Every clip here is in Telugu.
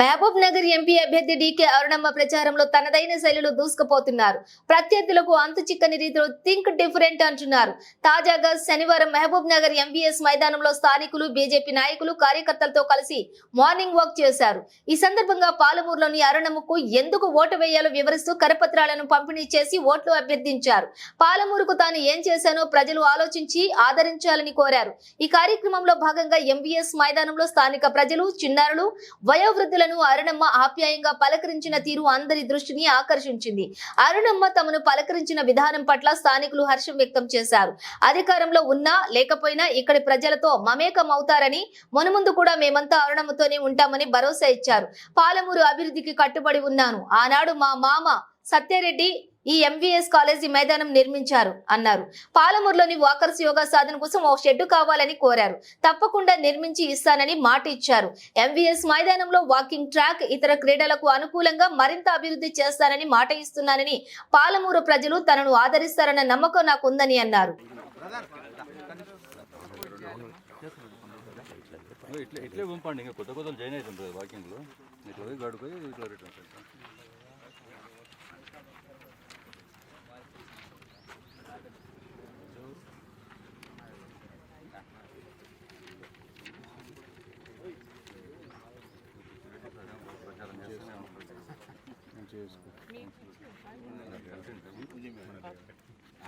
మహబూబ్ నగర్ ఎంపీ అభ్యర్థి డీకే అరుణమ్మ ప్రచారంలో తనదైన శైలిలో దూసుకుపోతున్నారు. ప్రత్యర్థులకు అంతు చిక్కని రీతిలో థింక్ డిఫరెంట్ అంటున్నారు. తాజాగా శనివారం మహబూబ్ నగర్ ఎంబీఎస్ మైదానంలో స్థానికులు, బీజేపీ నాయకులు, కార్యకర్తలతో కలిసి మార్నింగ్ వాక్ చేశారు. ఈ సందర్భంగా పాలమూరులోని అరుణమ్మకు ఎందుకు ఓటు వేయాలో వివరిస్తూ కరపత్రాలను పంపిణీ చేసి ఓట్లు అభ్యర్థించారు. పాలమూరుకు తాను ఏం చేశానో ప్రజలు ఆలోచించి ఆదరించాలని కోరారు. ఈ కార్యక్రమంలో భాగంగా ఎంబీఎస్ మైదానంలో స్థానిక ప్రజలు, చిన్నారులు, వయోవృద్ధులను అరుణమ్మ ఆప్యాయంగా పలకరించిన తీరు అందరి దృష్టిని ఆకర్షించింది. అరుణమ్మ తమను పలకరించిన విధానం పట్ల స్థానికులు హర్షం వ్యక్తం చేశారు. అధికారంలో ఉన్నా లేకపోయినా ఇక్కడి ప్రజలతో మమేకం అవుతారని, మునుముందు కూడా మేమంతా అరుణమ్మతోనే ఉంటామని భరోసా ఇచ్చారు. పాలమూరు అభివృద్ధికి కట్టుబడి ఉన్నాను. ఆనాడు మా మామ సత్యారెడ్డి ఈ ఎంవీఎస్ కాలేజీ మైదానం నిర్మించారు అన్నారు. పాలమూరులోని వాకర్స్ యోగా సాధన కోసం ఓ షెడ్డు కావాలని కోరారు. తప్పకుండా నిర్మించి ఇస్తానని మాట ఇచ్చారు. ఎంవీఎస్ మైదానంలో వాకింగ్ ట్రాక్, ఇతర క్రీడలకు అనుకూలంగా మరింత అభివృద్ధి చేస్తానని మాట ఇస్తున్నానని, పాలమూరు ప్రజలు తనను ఆదరిస్తారన్న నమ్మకం నాకు ఉందని అన్నారు.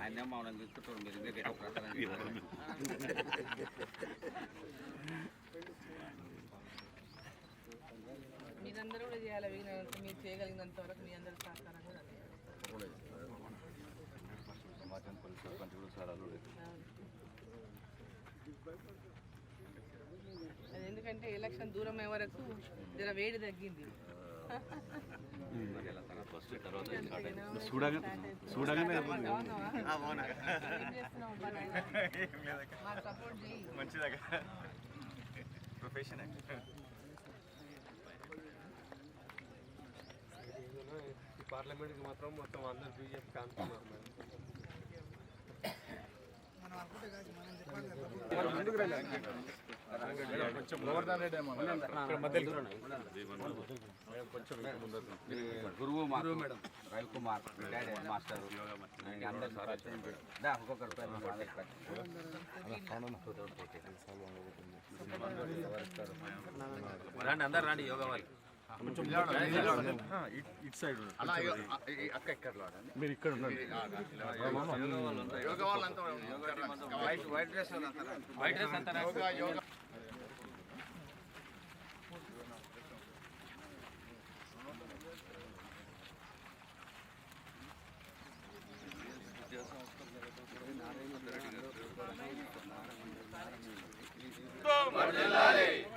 ఆయన మౌనం తీసుకుంటారు మీరు మీరందరూ కూడా చేయాలి. మీరు చేయగలిగినంత వరకు మీ అందరూ సహకారం కూడా అది ఎందుకంటే ఎలక్షన్ దూరం అయ్యే వరకు జర వేడి తగ్గింది. పార్లమెంట్కి మాత్రం మొత్తం అందరు బీజేపీ కానుకున్నారు. గురువు మేడం, రవికుమార్ మాస్టర్ అందరు రండి యోగా వాళ్ళు ఇటు సైడ్ అక్క ఇక్కడ మీరు ఇక్కడ ఉండండి. వైట్ డ్రెస్ అంటారా?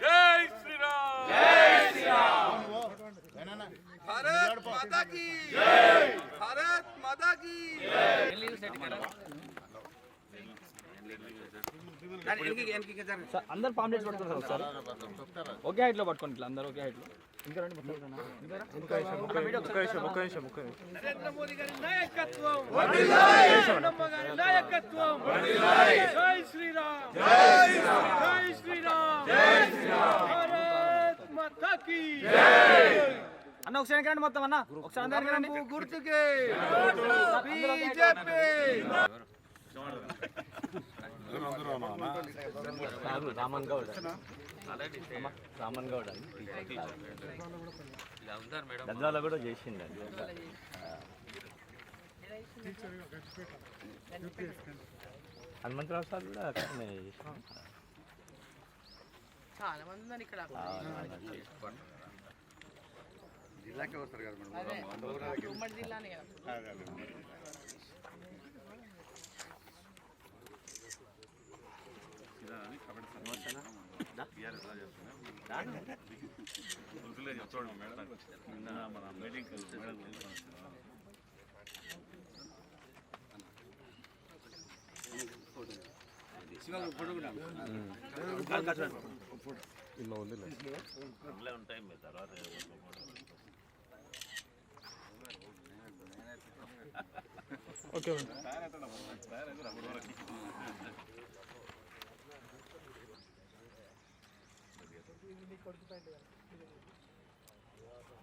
జై శ్రీరామ్, జై శ్రీరామ్, భారత్ మాతా కీ జై, భారత్ మాతా కీ అందరు పాంప్లెట్స్ పట్టుకుంటారు సార్. ఒకే హైట్ లో పట్టుకోండి, ఇట్లా అందరు ఒకే హైట్ లో. ఇంకా రండి, నరేంద్ర మోదీ గారి నాయకత్వం వర్ధిల్లాలి, అరుణమ్మ గారి నాయకత్వం వర్ధిల్లాలి. జై శ్రీరామ్, జై శ్రీరామ్, జై శ్రీరామ్, జై శ్రీరామ్, భారత్ మాతా కీ జై. అన్న ఒకసారి రండి మొత్తం అన్న, ఒకసారి అందరూ రండి. గుర్తుకే బీజేపీ. రామన్ గౌడ్ గద్వాల కూడా చేసిండు. హనుమంతరావు సార్ కూడా అక్కడనే చేసిన. చాలా మంది ఉన్నారు ఇక్కడ. జిల్లాకే వస్తారు కదా మేడం, ఉమ్మడి జిల్లానే కదా. ఓకే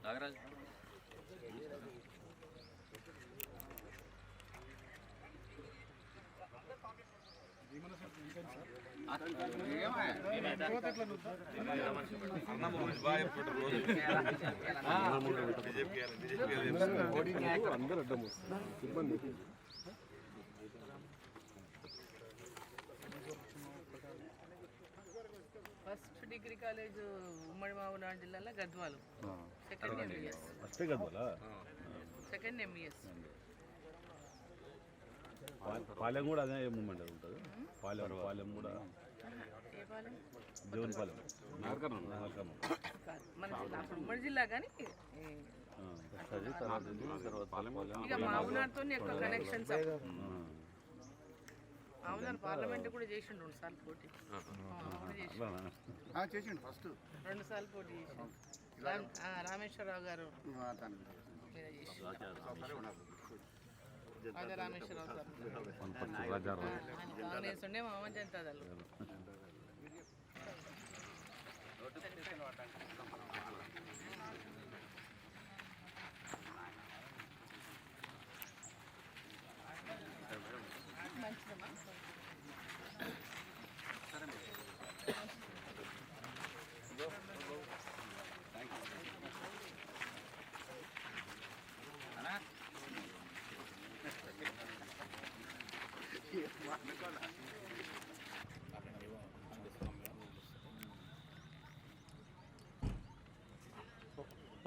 నాగరాజ్ అందరూ అడ్డం వస్తారు ఇబ్బంది. ఫస్ట్ డిగ్రీ కాలేజ్ ఉమ్మడి మహబూబ్నగర్ జిల్లాలో గద్వాలు, సెకండ్ ఎంబీఎస్, అస్తే కదా సెకండ్ ఎంబీఎస్. పాలెం కూడా అదే మూమెంట్ ఉంటుంది. పాలెం కూడా ఏ పాలెం? దేవునిపాలెం కాదు, మన జిల్లా అప్పుడు ఉమ్మడి జిల్లా కానీ ఇక మహబూబ్నగర్తో ఎక్కువ కనెక్షన్స్. మహబూబ్నగర్ పార్లమెంట్ కూడా చేసిండు 2 సార్లు పోటీ. చేసిండు ఫస్ట్ 2 సార్లు పోటీ చేసిండు. రామేశ్వరరావు గారు మీద చేసి రాజా రామేశ్వరరావు సార్ కాంగ్రెస్ ఉండే మామ జనతా దళం. మంచిదమ్మా.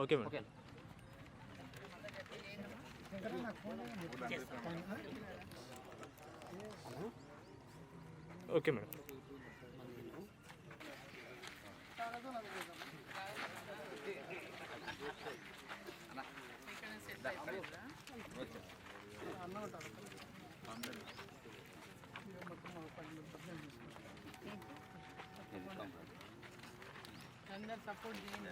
Okay madam. Okay madam. ఇక్కడ సెట్ అయిపోయిందా? అందరు సపోర్ట్ చేయండి.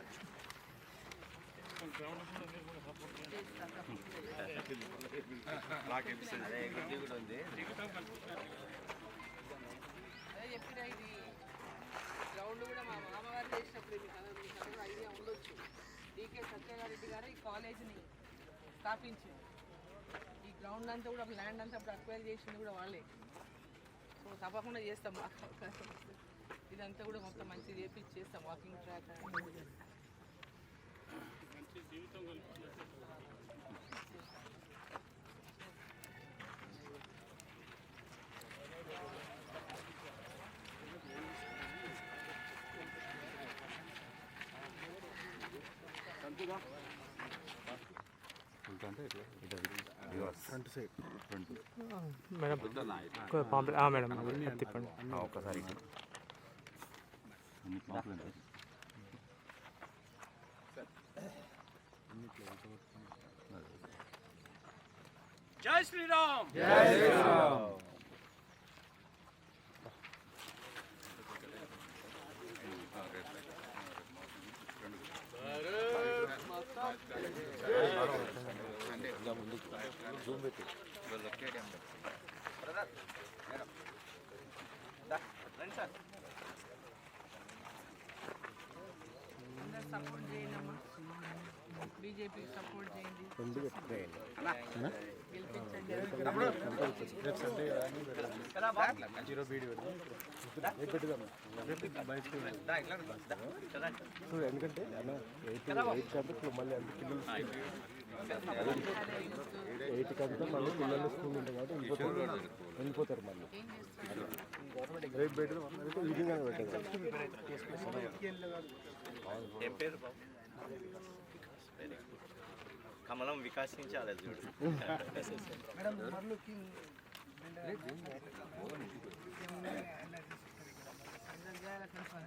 అదే చెప్పినా ఇది గ్రౌండ్ కూడా మా మామగారు చేసినప్పుడు మీకు అందరూ ఐడియా ఉండొచ్చు. డికే సత్యనారెడ్డి గారు ఈ కాలేజీని స్థాపించి ఈ గ్రౌండ్ అంతా కూడా ల్యాండ్ అంతా అప్పుడు అక్వైర్ చేసింది కూడా వాళ్ళే. సో తప్పకుండా చేస్తాం. ఇదంతా కూడా మొత్తం మంచిగా చేపించి చేస్తాం. వాకింగ్ ట్రాక్ మేడం మేడం తిప్పండి ఒకసారి జై శ్రీరామ్. అందరు సపోర్ట్ చేయండి అమ్మా. బీజేపీకి సపోర్ట్ చేయండి, గెలిపించండి. ఎందుకంటే మళ్ళీ అంత పిల్లలు 8 కంటే మళ్ళీ పిల్లలు స్కూల్ ఉంటాయి కాబట్టి వెళ్ళిపోతారు మళ్ళీ. రేపు పెట్టడం ఈవినింగ్ అని పెట్టారు. కమలం వికాసించాలి చూడు.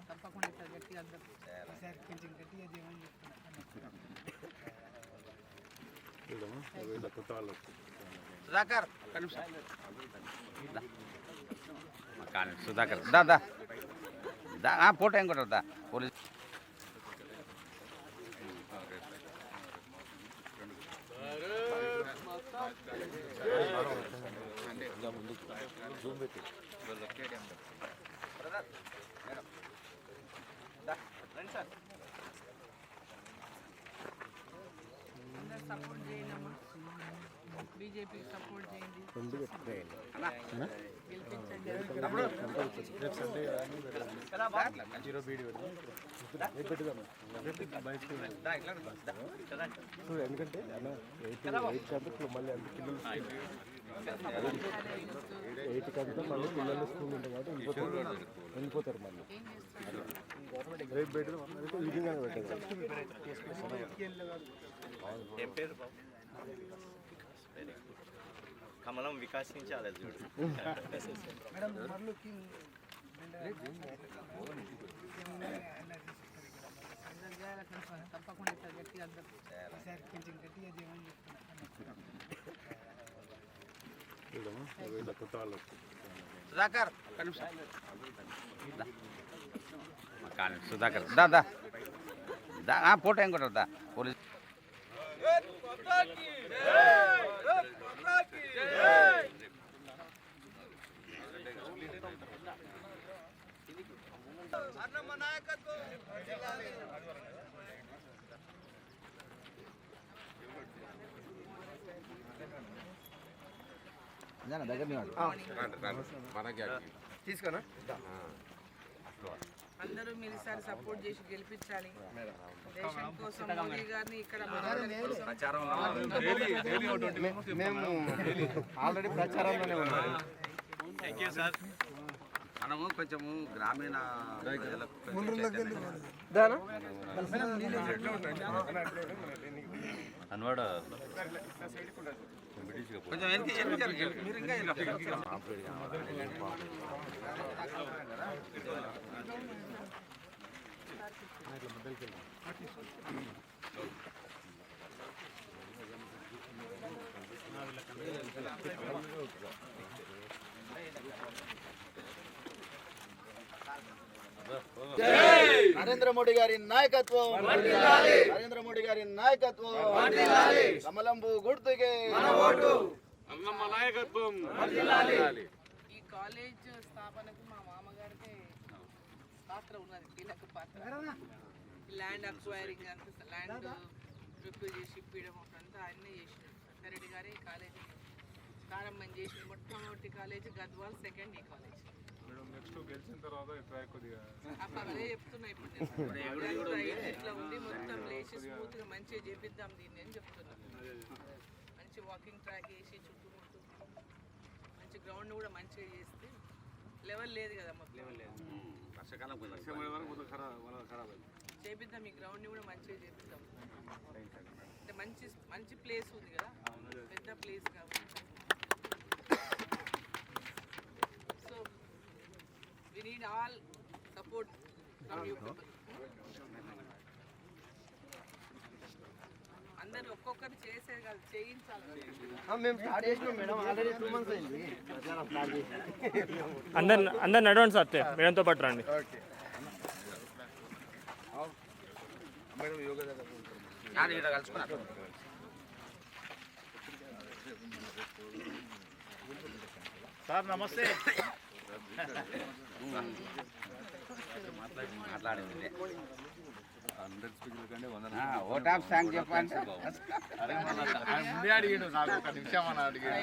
తప్పకుండా ఇట్లా గట్టిగా అందరూ సుధాకర్ సుధాకర్ దా దా దా ఫోటో ఏం కొట్టదా పోలీస్ బీజేపీకి సపోర్ట్ చేయండి, రెండు పెట్టుకోవాలి గెలిపించండి. రేపు సండే ఈరోజు వీడియో రేపు పెట్టుదాం సో ఎందుకంటే అన్న 8 కంటే మళ్ళీ అంత పిల్లలు 8 కంటే మళ్ళీ పిల్లలు స్కూల్ ఉంటాయి కాబట్టి వెళ్ళిపోతారు మళ్ళీ రేపు పెట్టుదాం అంటే ఈవినింగ్ అని పెట్టారు ఏం పేరు బాబు? కమలం వికాసించాలి చూడు. తప్పకుండా ఇట్లా గట్టిగా అందరూ సుధాకర్ ఒక్క నిమిషం. దా. మా కాలనీ సుధాకర్ దా దా దా ఫోటో ఏం కొట్టద్దా పోలీస్ తీసుకున్నా అందరూ మీరు ఈసారి సపోర్ట్ చేసి గెలిపించాలి. దేశం కోసం మోదీ గారిని ఇక్కడ మేము ఆల్రెడీ ప్రచారంలోనే ఉన్నాం. Thank you sir. మనము కొంచెము గ్రామీణ ప్రజలకు అన్వాడ కొంచెం మీరు ఇంకా నరేంద్ర మోడీ గారి నాయకత్వం, నరేంద్ర మోడీ గారి నాయకత్వం, కమలంబు గుర్తుకే నాయకత్వం. ఈ కాలేజ్ స్థాపనకు మా మామగారికి పాత్ర ఉన్నది, కీలక పాత్ర. ల్యాండ్ అక్వైరింగ్ అంతా, ల్యాండ్ రిపేర్ చేసి ఇప్పించడం అంతా ఆయనే చేసినాడు. సత్యారెడ్డి గారే ఈ కాలేజ్ ప్రారంభం చేసిన మొట్టమొదటి కాలేజ్ గద్వాల్, సెకండ్ ఈ కాలేజ్. అదే చెప్తున్నా ఇప్పుడు ఇట్లా ఉండి మొత్తం లేచి స్మూత్గా మంచిగా చేపిద్దాం దీన్ని అని చెప్తున్నాను. మంచి వాకింగ్ ట్రాక్ వేసి చుట్టుముట్టు మంచి గ్రౌండ్ కూడా మంచిగా చేస్తే లెవెల్ లేదు కదా మొత్తం వర్షాకాలం చేపిద్దాం. ఈ గ్రౌండ్ని కూడా మంచిగా చేపిద్దాం. అంటే మంచి మంచి ప్లేస్ ఉంది కదా, పెద్ద ప్లేస్ కాబట్టి. So we need all support from you people. అందరు ఒక్కొక్కరు చేసేది కాదు, చేయించాలి. మేము స్టార్ట్ చేసినాం మేడం, ఆల్రెడీ 2 months అయింది ప్రచారం స్టార్ట్ చేసి. అందరు నడవండి సార్, మేడంతో పాటు రండి. ఇక్కడ కలుసుకున్నారు. సార్ నమస్తే. మాట్లాడింది ఓట్ ఆఫ్ థ్యాంక్ చెప్పండి. ముందే అడిగాడు నాకు, 1 నిమిషం అని అడిగాడు.